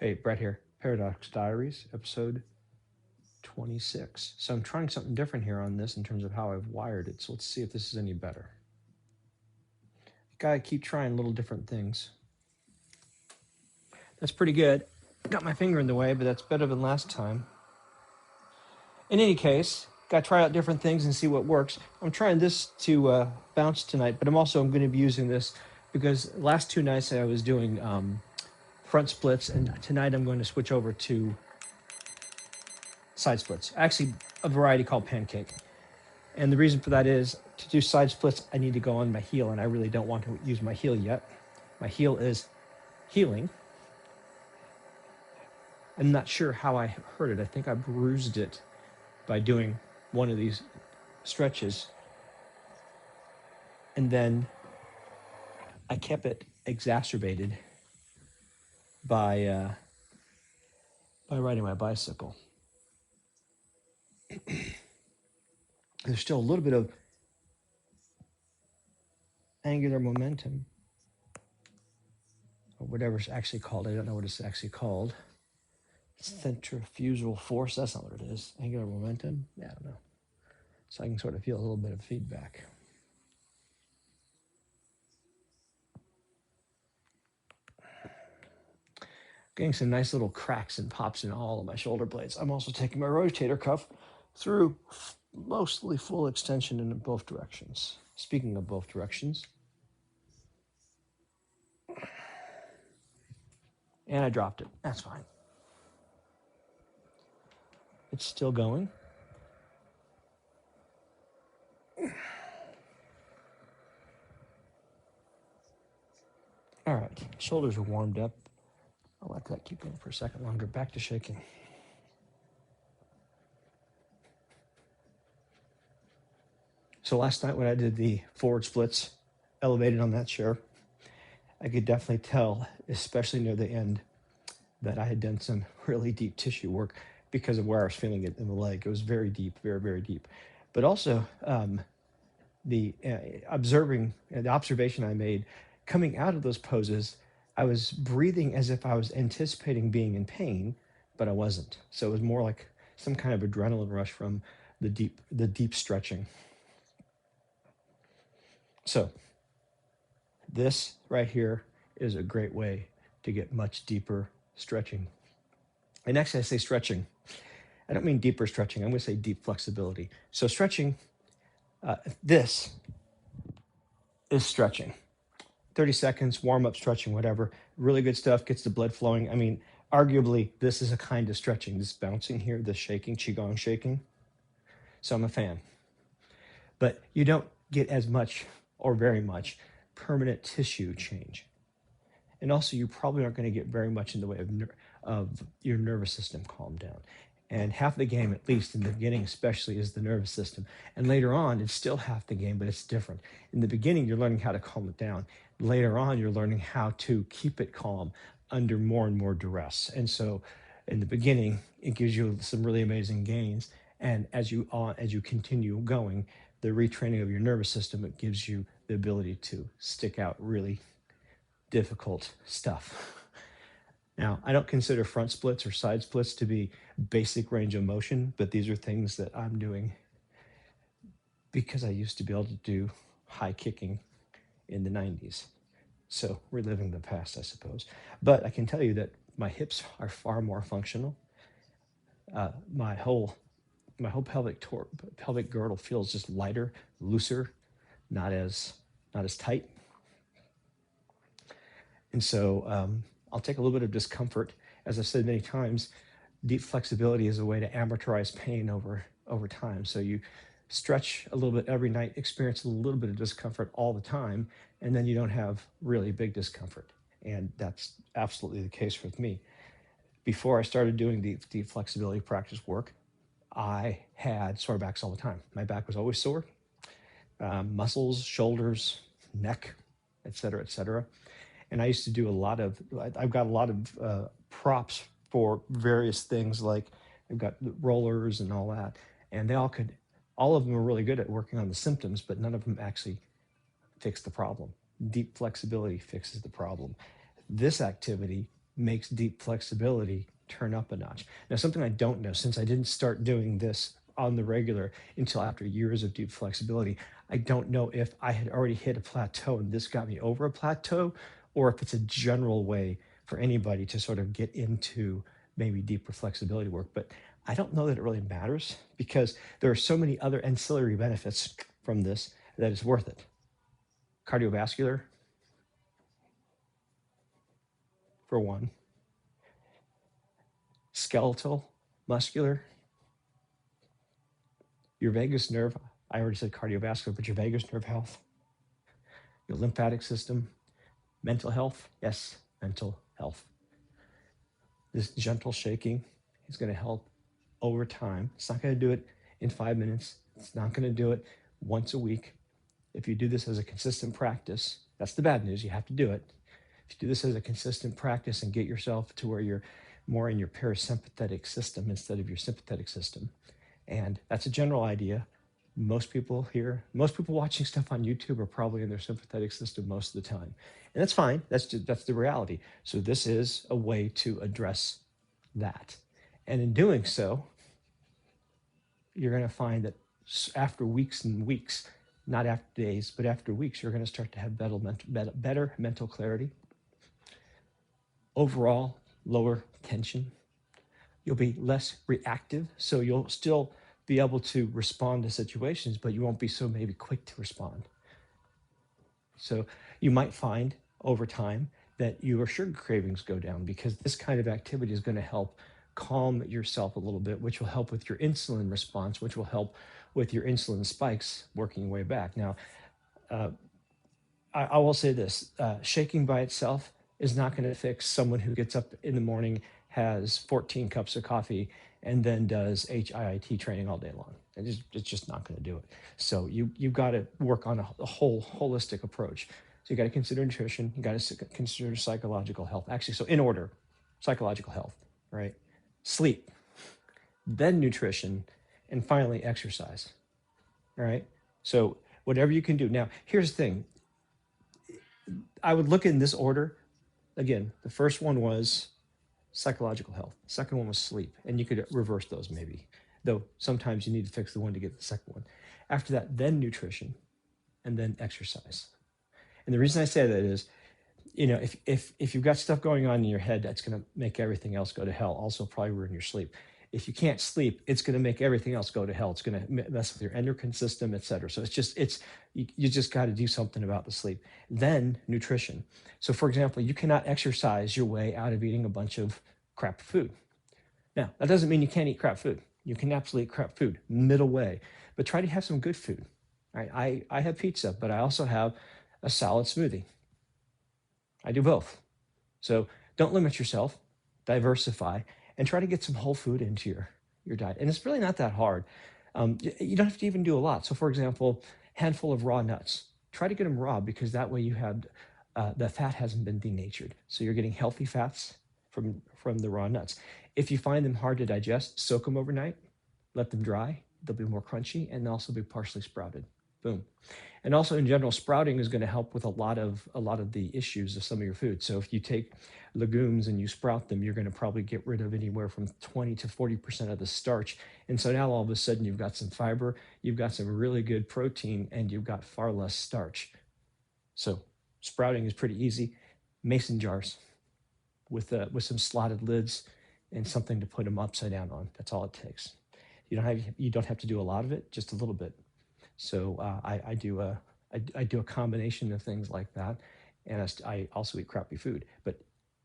Hey, Brett here. Diaries, episode 26. So I'm trying something different here on this in terms of how I've wired it. So let's see if this is any better. Gotta keep trying little different things. That's pretty good. Got my finger in the way, but that's better than last time. In any case, gotta try out different things and see what works. I'm trying this to bounce tonight, but I'm going to be using this because last two nights I was doing front splits, and tonight I'm going to switch over to side splits. Actually, a variety called Pancake. And the reason for that is to do side splits, I need to go on my heel, and I really don't want to use my heel yet. My heel is healing. I'm not sure how I hurt it. I think I bruised it by doing one of these stretches. And then I kept it exacerbated by riding my bicycle. There's still a little bit of angular momentum, or whatever it's actually called. I don't know what it's actually called. Centrifugal force, that's not what it is. Angular momentum, yeah, I don't know. So I can sort of feel a little bit of feedback. Getting some nice little cracks and pops in all of my shoulder blades. I'm also taking my rotator cuff through mostly full extension in both directions. Speaking of both directions, and I dropped it. That's fine. It's still going. All right, shoulders are warmed up. I'll let that keep going for a second longer. Back to shaking. So last night when I did the forward splits, elevated on that chair, I could definitely tell, especially near the end, that I had done some really deep tissue work because of where I was feeling it in the leg. It was very deep, very, very deep. But also the observation I made coming out of those poses, I was breathing as if I was anticipating being in pain, but I wasn't. So it was more like some kind of adrenaline rush from the deep stretching. So this right here is a great way to get much deeper stretching. And actually, I say stretching. I don't mean deeper stretching. I'm going to say deep flexibility. So stretching, this is stretching. 30 seconds, warm up stretching, whatever. Really good stuff, gets the blood flowing. I mean, arguably, this is a kind of stretching. This bouncing here, this shaking, qigong shaking. So I'm a fan. But you don't get as much or very much permanent tissue change. And also, you probably aren't going to get very much in the way of your nervous system calm down. And half the game, at least in the beginning especially, is the nervous system. And later on, it's still half the game, but it's different. In the beginning, you're learning how to calm it down. Later on, you're learning how to keep it calm under more and more duress. And so in the beginning, it gives you some really amazing gains. And as you continue going, the retraining of your nervous system, it gives you the ability to stick out really difficult stuff. Now, I don't consider front splits or side splits to be basic range of motion, but these are things that I'm doing because I used to be able to do high kicking in the 90s. So reliving the past, I suppose. But I can tell you that my hips are far more functional. My whole pelvic girdle feels just lighter, looser, not as tight. And so I'll take a little bit of discomfort. As I've said many times, deep flexibility is a way to amortize pain over time. So you stretch a little bit every night, experience a little bit of discomfort all the time, and then you don't have really big discomfort. And that's absolutely the case with me. Before I started doing deep flexibility practice work, I had sore backs all the time. My back was always sore. Muscles, shoulders, neck, et cetera, et cetera. And I used to do I've got a lot of props for various things, like I've got rollers and all that. And all of them are really good at working on the symptoms, but none of them actually fix the problem. Deep flexibility fixes the problem. This activity makes deep flexibility turn up a notch. Now, something I don't know, since I didn't start doing this on the regular until after years of deep flexibility, I don't know if I had already hit a plateau and this got me over a plateau, or if it's a general way for anybody to sort of get into maybe deeper flexibility work. But I don't know that it really matters, because there are so many other ancillary benefits from this that it's worth it. Cardiovascular, for one, skeletal, muscular, your vagus nerve. I already said cardiovascular, but your vagus nerve health, your lymphatic system, mental health. Yes, mental health. This gentle shaking is going to help over time. It's not going to do it in 5 minutes. It's not going to do it once a week. If you do this as a consistent practice, that's the bad news. You have to do it. If you do this as a consistent practice and get yourself to where you're more in your parasympathetic system instead of your sympathetic system. And that's a general idea. Most people watching stuff on YouTube are probably in their sympathetic system most of the time. And that's fine. That's the reality. So this is a way to address that. And in doing so, you're going to find that after weeks and weeks, not after days, but after weeks, you're going to start to have better mental clarity, overall lower tension. You'll be less reactive, so you'll still be able to respond to situations, but you won't be so maybe quick to respond. So you might find over time that your sugar cravings go down, because this kind of activity is going to help calm yourself a little bit, which will help with your insulin response, which will help with your insulin spikes working way back. Now, I will say this, shaking by itself is not going to fix someone who gets up in the morning, has 14 cups of coffee, and then does HIIT training all day long. It's just not going to do it. So you've got to work on a whole holistic approach. So you got to consider nutrition. You got to consider psychological health. Actually, so in order: psychological health, right? Sleep, then nutrition, and finally exercise. All right. So whatever you can do. Now, here's the thing. I would look in this order. Again, the first one was psychological health. The second one was sleep. And you could reverse those maybe, though sometimes you need to fix the one to get the second one. After that, then nutrition, and then exercise. And the reason I say that is, if you've got stuff going on in your head, that's going to make everything else go to hell. Also probably ruin your sleep. If you can't sleep, it's going to make everything else go to hell. It's going to mess with your endocrine system, et cetera. So you just got to do something about the sleep. Then nutrition. So for example, you cannot exercise your way out of eating a bunch of crap food. Now, that doesn't mean you can't eat crap food. You can absolutely eat crap food, middle way, but try to have some good food. Right? I have pizza, but I also have a salad smoothie. I do both. So don't limit yourself, diversify, and try to get some whole food into your diet. And it's really not that hard. You don't have to even do a lot. So for example, handful of raw nuts. Try to get them raw, because that way you have the fat hasn't been denatured. So you're getting healthy fats from the raw nuts. If you find them hard to digest, soak them overnight, let them dry. They'll be more crunchy, and they'll also be partially sprouted. Boom. And also in general, sprouting is going to help with a lot of the issues of some of your food. So if you take legumes and you sprout them, you're going to probably get rid of anywhere from 20 to 40% of the starch. And so now all of a sudden you've got some fiber, you've got some really good protein, and you've got far less starch. So sprouting is pretty easy. Mason jars with some slotted lids and something to put them upside down on. That's all it takes. You don't have to do a lot of it, just a little bit. So I do a combination of things like that, and I also eat crappy food. But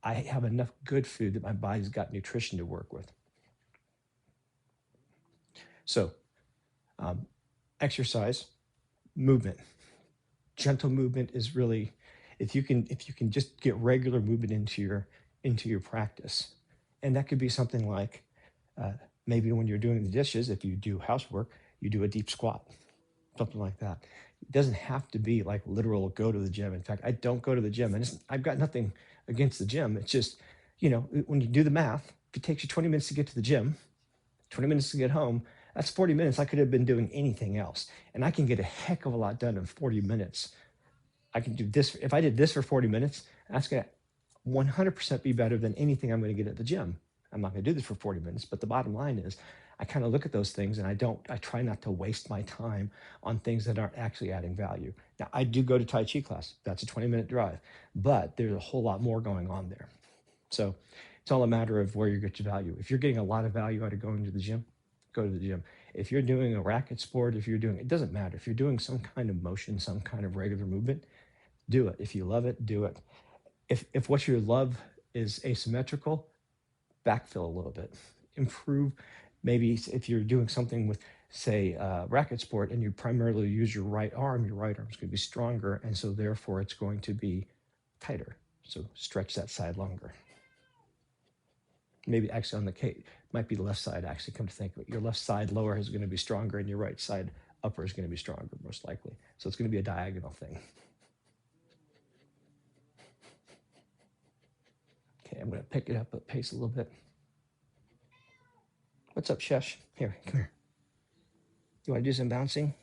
I have enough good food that my body's got nutrition to work with. So exercise, movement, gentle movement is really, if you can just get regular movement into your practice, and that could be something like maybe when you're doing the dishes, if you do housework, you do a deep squat. Something like that. It doesn't have to be like literal go to the gym. In fact, I don't go to the gym, and I've got nothing against the gym. It's just, when you do the math, if it takes you 20 minutes to get to the gym, 20 minutes to get home, that's 40 minutes. I could have been doing anything else, and I can get a heck of a lot done in 40 minutes. I can do this. If I did this for 40 minutes, that's going to 100% be better than anything I'm going to get at the gym. I'm not going to do this for 40 minutes, but the bottom line is I kind of look at those things and I try not to waste my time on things that aren't actually adding value. Now, I do go to Tai Chi class. That's a 20-minute drive, but there's a whole lot more going on there. So it's all a matter of where you get your value. If you're getting a lot of value out of going to the gym, go to the gym. If you're doing a racket sport, if you're doing, it doesn't matter. If you're doing some kind of motion, some kind of regular movement, do it. If you love it, do it. If what you love is asymmetrical, backfill a little bit, improve. Maybe if you're doing something with, say, racket sport and you primarily use your right arm is going to be stronger, and so therefore it's going to be tighter. So stretch that side longer. Maybe actually on the K, might be the left side, actually, come to think of it. Your left side lower is going to be stronger and your right side upper is going to be stronger, most likely. So it's going to be a diagonal thing. Okay, I'm going to pick it up at pace a little bit. What's up, Chesh? Here, come here. You want to do some bouncing?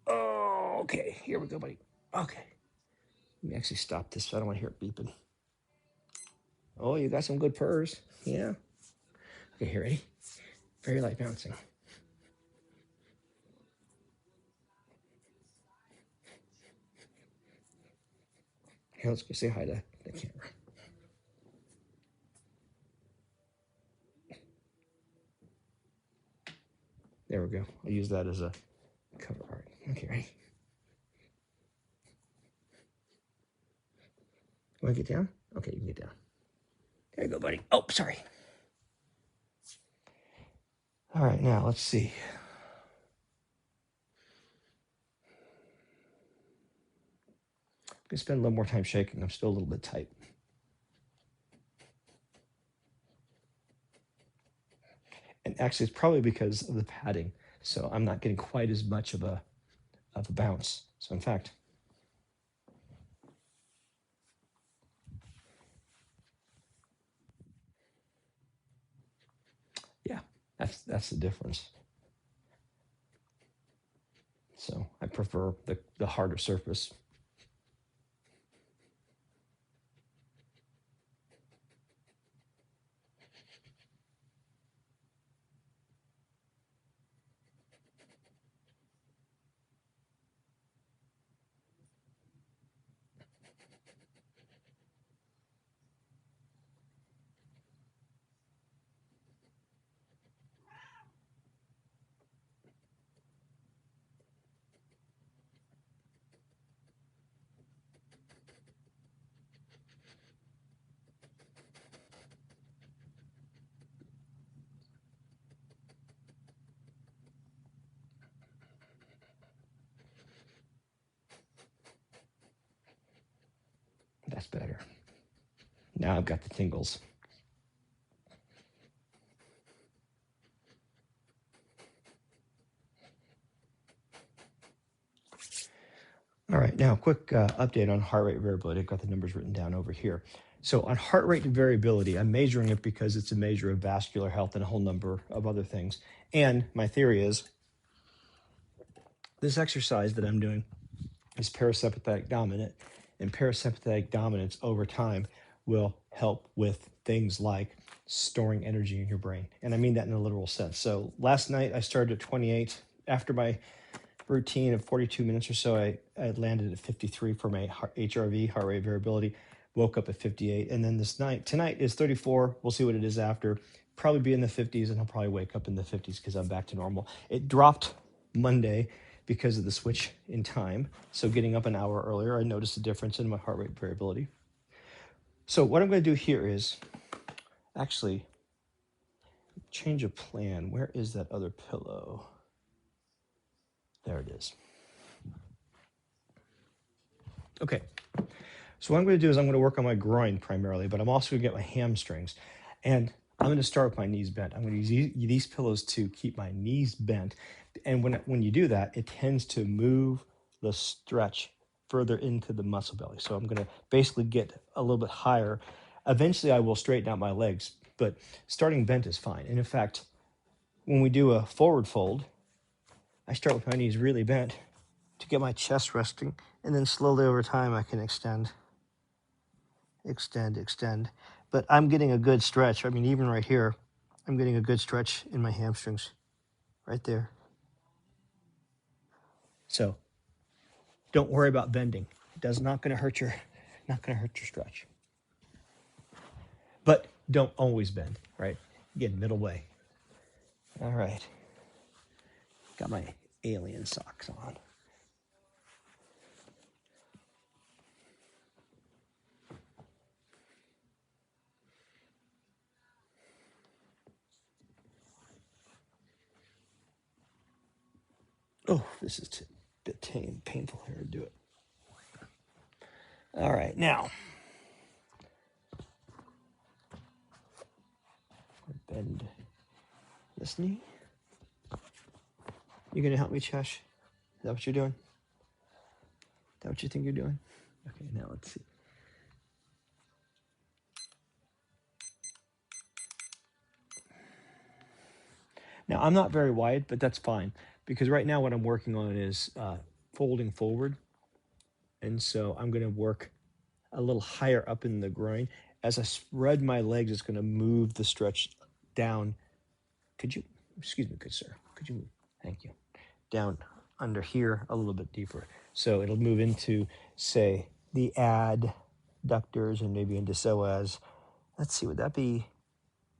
Oh, okay. Here we go, buddy. Okay. Let me actually stop this so I don't want to hear it beeping. Oh, you got some good purrs. Yeah. Okay, here, ready? Very light bouncing. Here, let's go say hi to the camera. There we go. I'll use that as a cover art. Okay, ready? You want to get down? Okay, you can get down. There you go, buddy. Oh, sorry. All right, now let's see. I'm going to spend a little more time shaking. I'm still a little bit tight. And actually, it's probably because of the padding. So I'm not getting quite as much of a bounce. So in fact, yeah, that's the difference. So I prefer the harder surface. That's better. Now I've got the tingles. All right, now quick update on heart rate variability. I've got the numbers written down over here. So on heart rate variability, I'm measuring it because it's a measure of vascular health and a whole number of other things. And my theory is this exercise that I'm doing is parasympathetic dominant, and parasympathetic dominance over time will help with things like storing energy in your brain. And I mean that in a literal sense. So last night I started at 28. After my routine of 42 minutes or so, I landed at 53 for my HRV, heart rate variability, woke up at 58. And then tonight is 34. We'll see what it is after. Probably be in the 50s, and I'll probably wake up in the 50s because I'm back to normal. It dropped Monday because of the switch in time. So getting up an hour earlier, I noticed a difference in my heart rate variability. So what I'm going to do here is actually change a plan. Where is that other pillow? There it is. Okay. So what I'm going to do is I'm going to work on my groin primarily, but I'm also going to get my hamstrings. And I'm going to start with my knees bent. I'm going to use these pillows to keep my knees bent. And when you do that, it tends to move the stretch further into the muscle belly. So I'm going to basically get a little bit higher. Eventually, I will straighten out my legs, but starting bent is fine. And in fact, when we do a forward fold, I start with my knees really bent to get my chest resting, and then slowly over time I can extend extend, extend. But I'm getting a good stretch. I mean, even right here, I'm getting a good stretch in my hamstrings right there. So don't worry about bending. It does not going to hurt your, not going to hurt your stretch. But don't always bend, right? Again, middle way. All right. Got my alien socks on. Oh, this is a bit painful here to do it. All right, now bend this knee. You gonna help me, Chesh? Is that what you're doing? Is that what you think you're doing? Okay, now let's see. Now I'm not very wide, but that's fine because right now what I'm working on is folding forward, and so I'm gonna work a little higher up in the groin. As I spread my legs, it's gonna move the stretch down. Could you, excuse me, good sir, could you move? Thank you. Down under here a little bit deeper. So it'll move into, say, the adductors and maybe into psoas. Let's see, would that be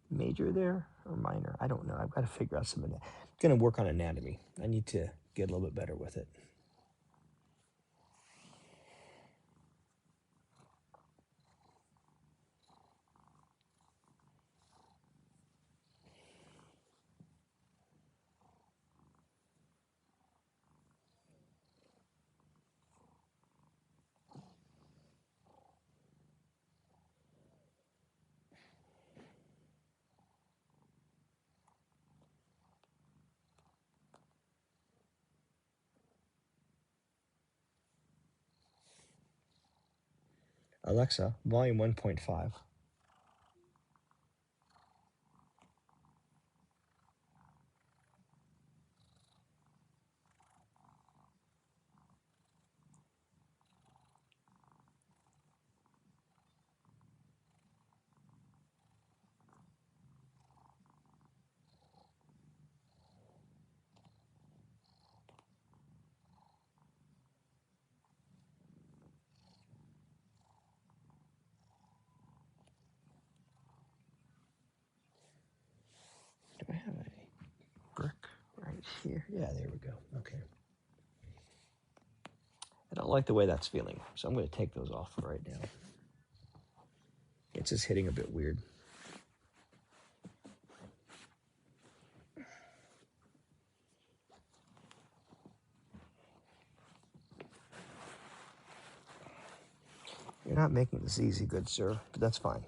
major there or minor? I don't know. I've got to figure out some of that. I'm going to work on anatomy. I need to get a little bit better with it. Alexa, volume 1.5. Do I have a brick right here? Yeah, there we go. Okay. I don't like the way that's feeling, so I'm going to take those off right now. It's just hitting a bit weird. You're not making this easy, good sir, but that's fine.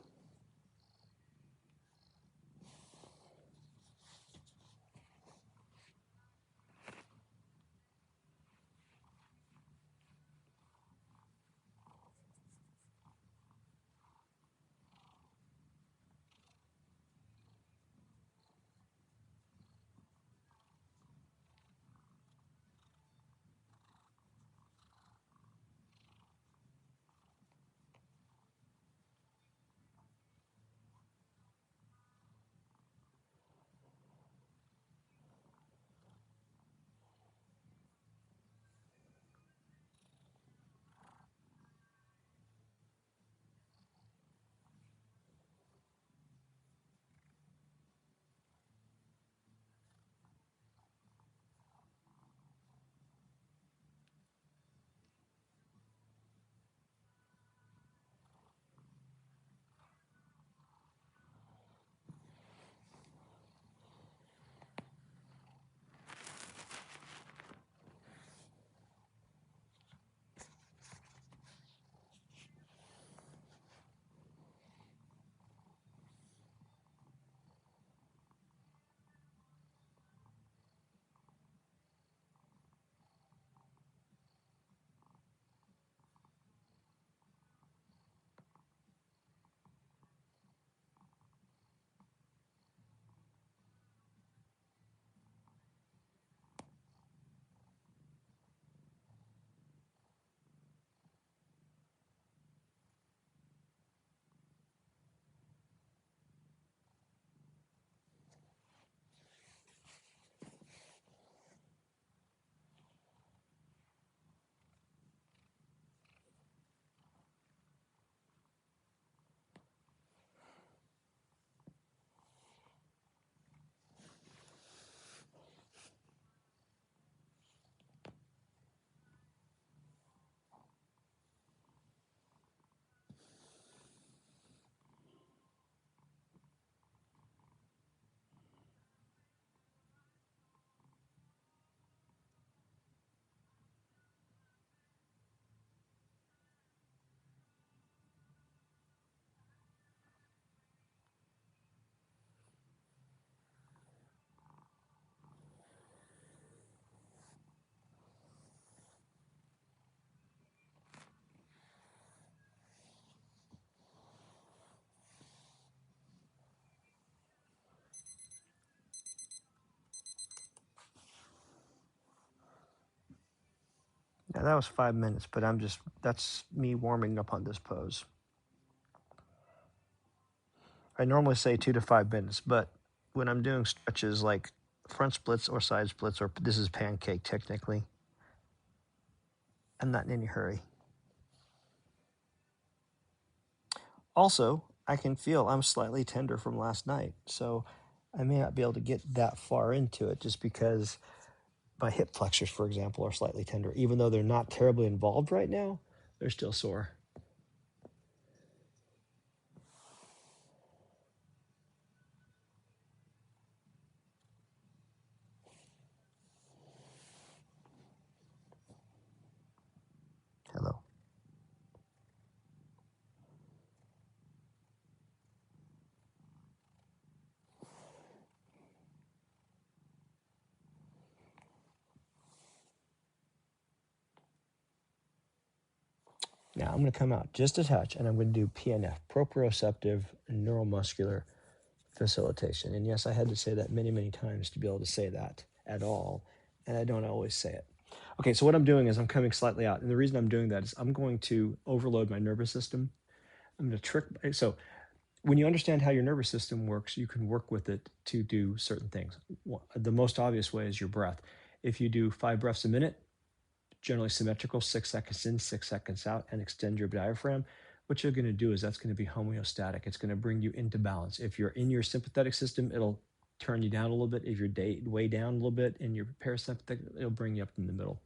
Now that was 5 minutes, but that's me warming up on this pose. I normally say 2 to 5 minutes, but when I'm doing stretches like front splits or side splits, or this is pancake technically, I'm not in any hurry. Also, I can feel I'm slightly tender from last night, so I may not be able to get that far into it just because my hip flexors, for example, are slightly tender. Even though they're not terribly involved right now, they're still sore. Hello. Now I'm going to come out just a touch, and I'm going to do PNF, proprioceptive neuromuscular facilitation. And yes, I had to say that many, many times to be able to say that at all, and I don't always say it. Okay, so what I'm doing is I'm coming slightly out, and the reason I'm doing that is I'm going to overload my nervous system. I'm going to trick. So when you understand how your nervous system works, you can work with it to do certain things. The most obvious way is your breath. If you do 5 breaths a minute, generally symmetrical, 6 seconds in, 6 seconds out, and extend your diaphragm, what you're going to do is that's going to be homeostatic. It's going to bring you into balance. If you're in your sympathetic system, it'll turn you down a little bit. If you're way down a little bit in your parasympathetic, it'll bring you up in the middle.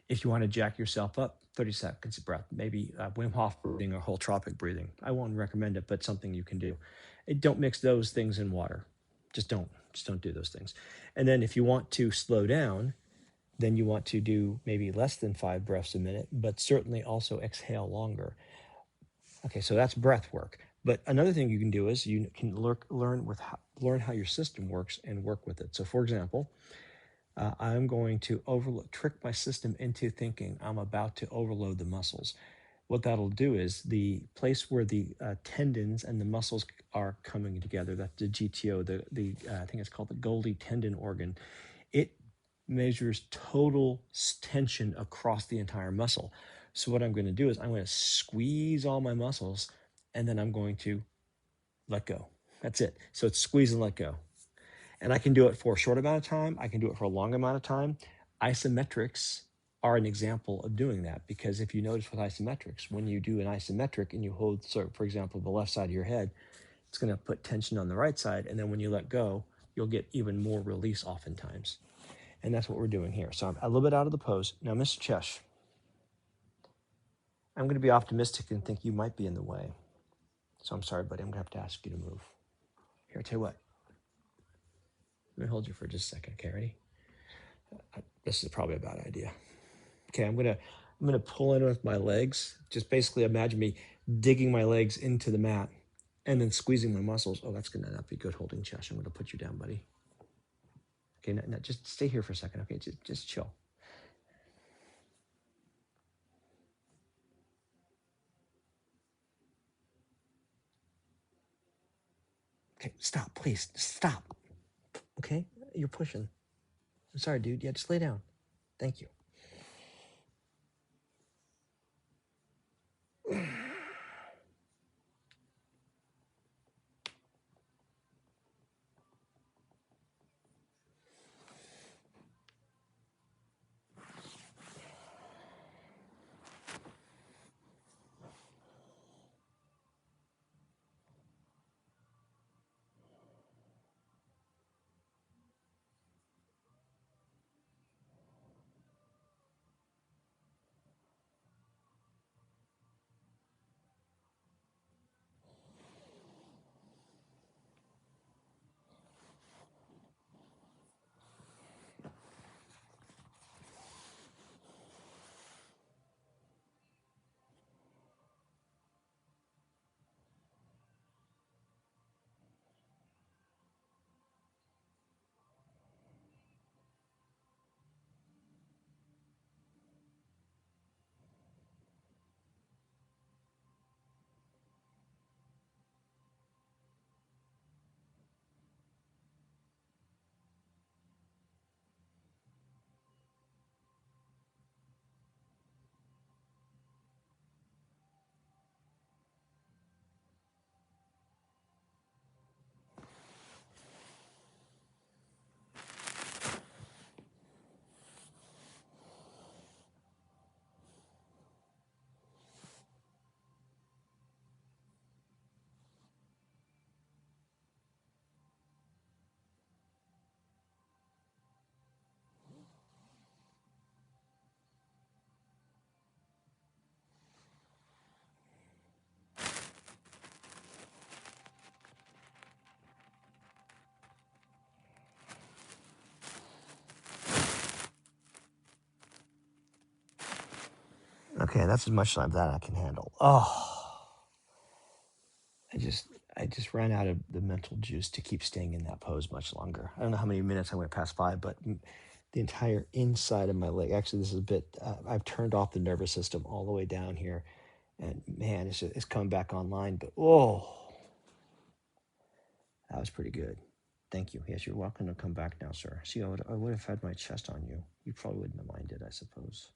If you want to jack yourself up, 30 seconds of breath, maybe Wim Hof breathing or holotropic breathing. I won't recommend it, but something you can do. Don't mix those things in water. Just don't do those things. And then if you want to slow down, then you want to do maybe less than 5 breaths a minute, but certainly also exhale longer. Okay, so that's breath work. But another thing you can do is you can learn how your system works and work with it. So for example, I'm going to trick my system into thinking I'm about to overload the muscles. What that'll do is the place where the tendons and the muscles are coming together, that's the GTO, I think it's called the Golgi tendon organ. It measures total tension across the entire muscle. So what I'm going to do is I'm going to squeeze all my muscles, and then I'm going to let go. That's it. So it's squeeze and let go. And I can do it for a short amount of time. I can do it for a long amount of time. Isometrics are an example of doing that, because if you notice with isometrics, when you do an isometric and you hold, so for example, the left side of your head, it's going to put tension on the right side. And then when you let go, you'll get even more release oftentimes. And that's what we're doing here. So I'm a little bit out of the pose. Now, Mr. Chesh, I'm going to be optimistic and think you might be in the way. So I'm sorry, buddy. I'm going to have to ask you to move. Here, I'll tell you what. Let me hold you for just a second. Okay, ready? This is probably a bad idea. Okay, I'm gonna pull in with my legs. Just basically imagine me digging my legs into the mat and then squeezing my muscles. Oh, that's gonna not be good holding Chesh. I'm gonna put you down, buddy. Okay, now just stay here for a second. Okay, just chill. Okay, stop, please, stop. Okay, you're pushing. I'm sorry, dude. Yeah, just lay down. Thank you. Okay, that's as much of that I can handle. Oh, I just I just ran out of the mental juice to keep staying in that pose much longer. I don't know how many minutes I went past 5, but the entire inside of my leg. Actually, this is a bit. I've turned off the nervous system all the way down here, and man, it's coming back online. But oh, that was pretty good. Thank you. Yes, you're welcome to come back now, sir. See, I would have had my chest on you. You probably wouldn't have minded, I suppose.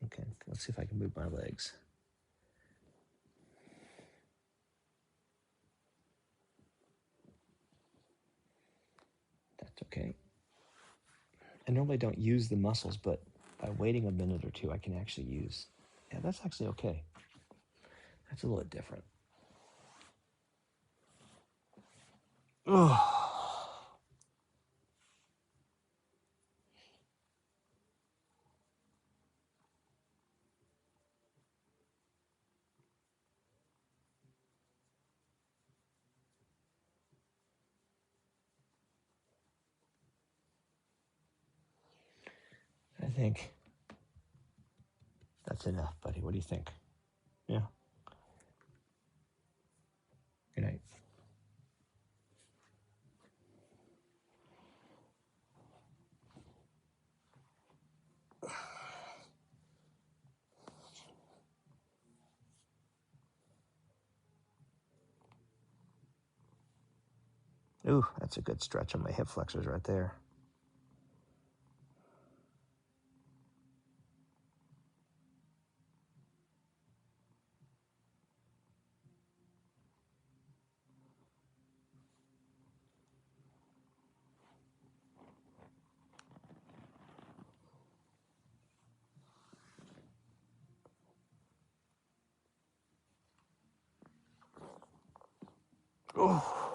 Okay, let's see if I can move my legs. That's okay. I normally don't use the muscles, but by waiting a minute or two, I can actually use. Yeah, that's actually okay. That's a little bit different. Oh, I think that's enough, buddy. What do you think? Yeah. Good night. Ooh, that's a good stretch on my hip flexors right there. Oh.